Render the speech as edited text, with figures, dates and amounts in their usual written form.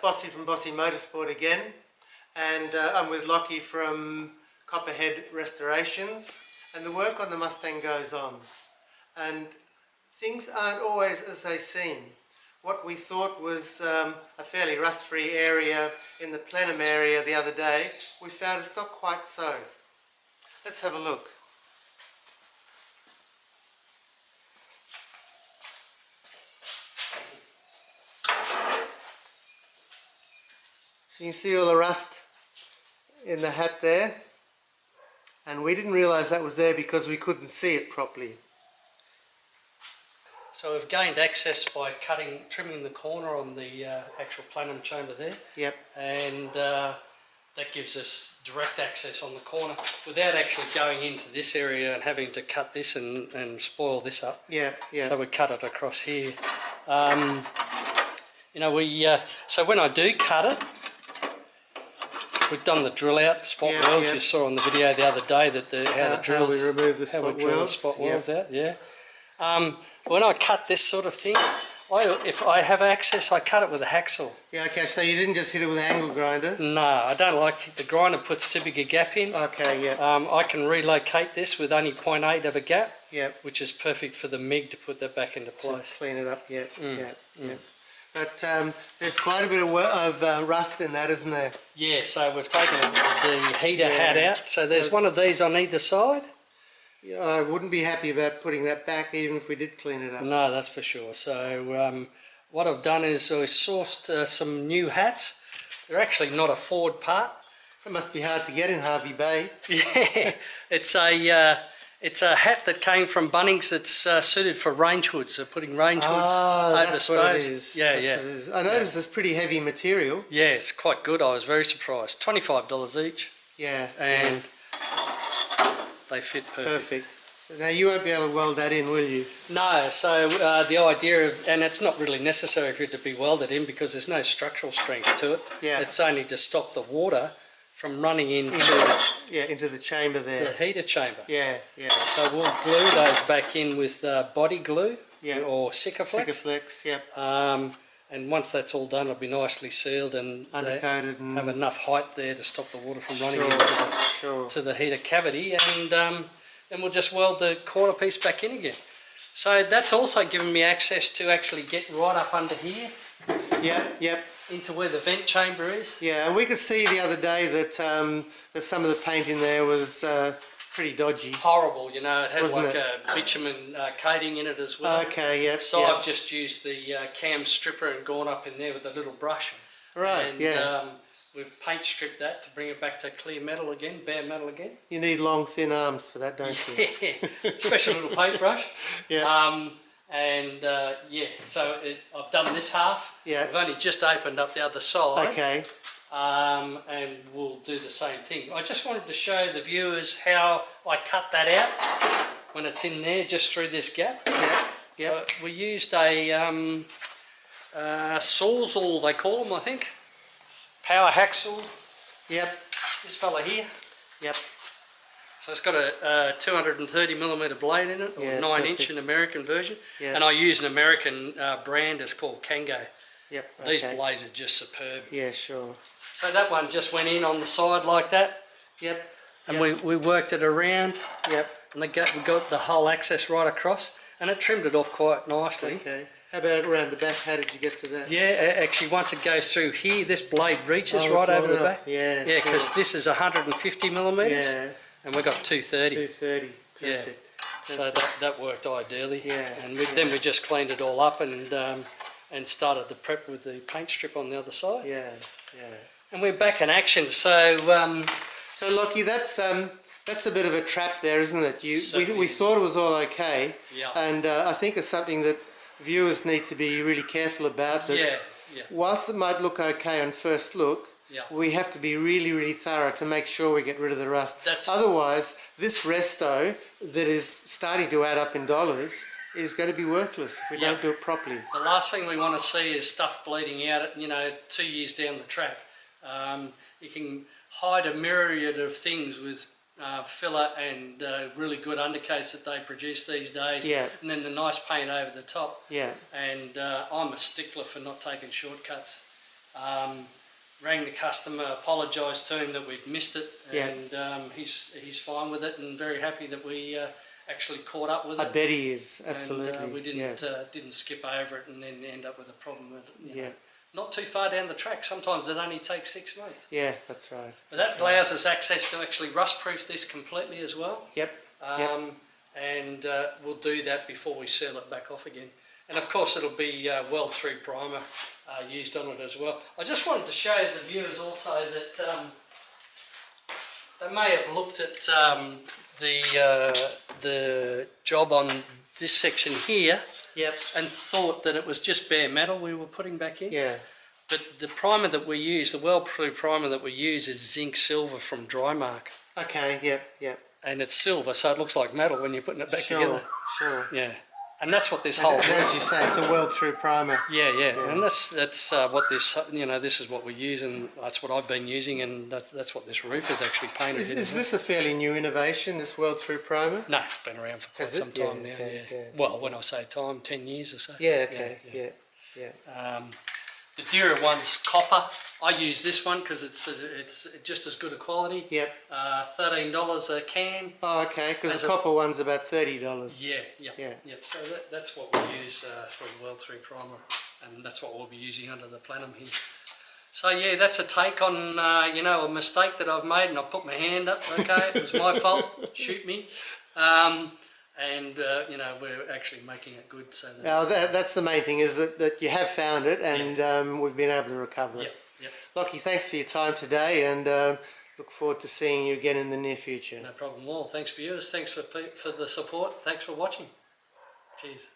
Bossy from Bossy Motorsport again, and I'm with Lockie from Copperhead Restorations, and the work on the Mustang goes on, and things aren't always as they seem. What we thought was a fairly rust-free area in the plenum area the other day, we found it's not quite so. Let's have a look. So you can see all the rust in the hat there, and we didn't realise that was there because we couldn't see it properly. So we've gained access by trimming the corner on the actual plenum chamber there. Yep. And that gives us direct access on the corner without actually going into this area and having to cut this and spoil this up. Yeah, yeah. So we cut it across here. You know, so when I do cut it, we've done the drill out spot welds. You saw on the video the other day that how we remove the spot welds out. Yeah. When I cut this sort of thing, if I have access, I cut it with a hacksaw. Yeah. Okay. So you didn't just hit it with an angle grinder. No, I don't like the grinder puts too big a gap in. Okay. Yeah. I can relocate this with only 0.8 of a gap. Yeah. Which is perfect for the MIG to put that back into place. To clean it up. Yeah. Yeah. But there's quite a bit of rust in that, isn't there? Yeah, so we've taken the heater hat out. So there's one of these on either side. Yeah, I wouldn't be happy about putting that back even if we did clean it up. No, that's for sure. So what I've done is I sourced some new hats. They're actually not a Ford part. It must be hard to get in Harvey Bay. Yeah, it's a hat that came from Bunnings that's suited for range hoods. So putting range hoods over stoves. What it is. Yeah, that's yeah. What it is. I noticed it's pretty heavy material. Yeah, it's quite good. I was very surprised. $25 each. Yeah. And they fit perfect. So now you won't be able to weld that in, will you? No. So the idea of, and it's not really necessary for it to be welded in because there's no structural strength to it. Yeah. It's only to stop the water from running into the chamber there. The heater chamber. Yeah, yeah. So we'll glue those back in with body glue or Sikaflex. Sikaflex, yep. And once that's all done, it'll be nicely sealed and undercoated and have enough height there to stop the water from running to the heater cavity, and then we'll just weld the corner piece back in again. So that's also given me access to actually get right up under here. Yep. Into where the vent chamber is. Yeah, and we could see the other day that some of the paint in there was pretty dodgy. Horrible, you know, it had a bitumen coating in it as well. Okay, yeah. So I've just used the cam stripper and gone up in there with a little brush. Right, and, we've paint stripped that to bring it back to clear metal again, bare metal again. You need long, thin arms for that, don't you? Yeah, special little paintbrush. Yeah. So I've done this half. Yeah. I've only just opened up the other side. Okay. And we'll do the same thing. I just wanted to show the viewers how I cut that out when it's in there, just through this gap. Yeah. So we used a sawzall, they call them, I think. Power hacksaw. Yep. This fella here. Yep. So it's got a 230mm blade in it, or 9-inch, an American version. Yeah. And I use an American brand, it's called Kango. Yep. These blades are just superb. Yeah, sure. So that one just went in on the side like that. Yep. And we worked it around. Yep. And we got the whole access right across, and it trimmed it off quite nicely. Okay. How about around the back? How did you get to that? Yeah, actually once it goes through here, this blade reaches right over the back. Yeah. Yeah, because this is 150mm. Yeah. And we got 230. 230. Perfect. Yeah. So that worked ideally. Yeah. And then we just cleaned it all up and started the prep with the paint strip on the other side. Yeah. And we're back in action. So so Lockie, that's a bit of a trap there, isn't it? We thought it was all okay. Yeah. And I think it's something that viewers need to be really careful about. That whilst it might look okay on first look, we have to be really, really thorough to make sure we get rid of the rust. Otherwise, this resto that is starting to add up in dollars is going to be worthless if we don't do it properly. The last thing we want to see is stuff bleeding out, 2 years down the track. You can hide a myriad of things with filler and really good undercoats that they produce these days, and then the nice paint over the top. And I'm a stickler for not taking shortcuts. Rang the customer, apologised to him that we'd missed it, Yeah. and he's fine with it and very happy that we actually caught up with I it. bet he is, absolutely. And we didn't yeah. didn't skip over it and then end up with a problem with it. You Yeah. know. Not too far down the track. Sometimes it only takes 6 months. Yeah, that's right. But that allows us access to actually rust-proof this completely as well. Yep. And we'll do that before we seal it back off again. And of course it'll be weld-through primer used on it as well. I just wanted to show the viewers also that they may have looked at the job on this section here. Yep. And thought that it was just bare metal we were putting back in. Yeah. But the primer that we use, the weld-proof primer that we use, is zinc silver from Drymark. Okay, yep. And it's silver, so it looks like metal when you're putting it back together. Sure. Yeah. And that's what this whole... And as you say, it's a weld-through primer. Yeah. And that's what this, this is what we use, and that's what I've been using, and that's what this roof is actually painted in. Is this a fairly new innovation, this weld-through primer? No, it's been around for quite some time now, yeah. Well, when I say time, 10 years or so. Yeah, okay, yeah. The dearer one's copper. I use this one because it's just as good a quality. Yep. $13 a can. Oh, okay, because the copper one's about $30. Yeah. So that's what we use for the weld-through primer, and that's what we'll be using under the plenum here. So yeah, that's a take on a mistake that I've made, and I put my hand up. Okay, it was my fault. Shoot me. We're actually making it good. So that's the main thing, is that you have found it, and we've been able to recover it. Yep. Lockie, thanks for your time today, and look forward to seeing you again in the near future. No problem at all. Thanks viewers. Thanks for the support. Thanks for watching. Cheers.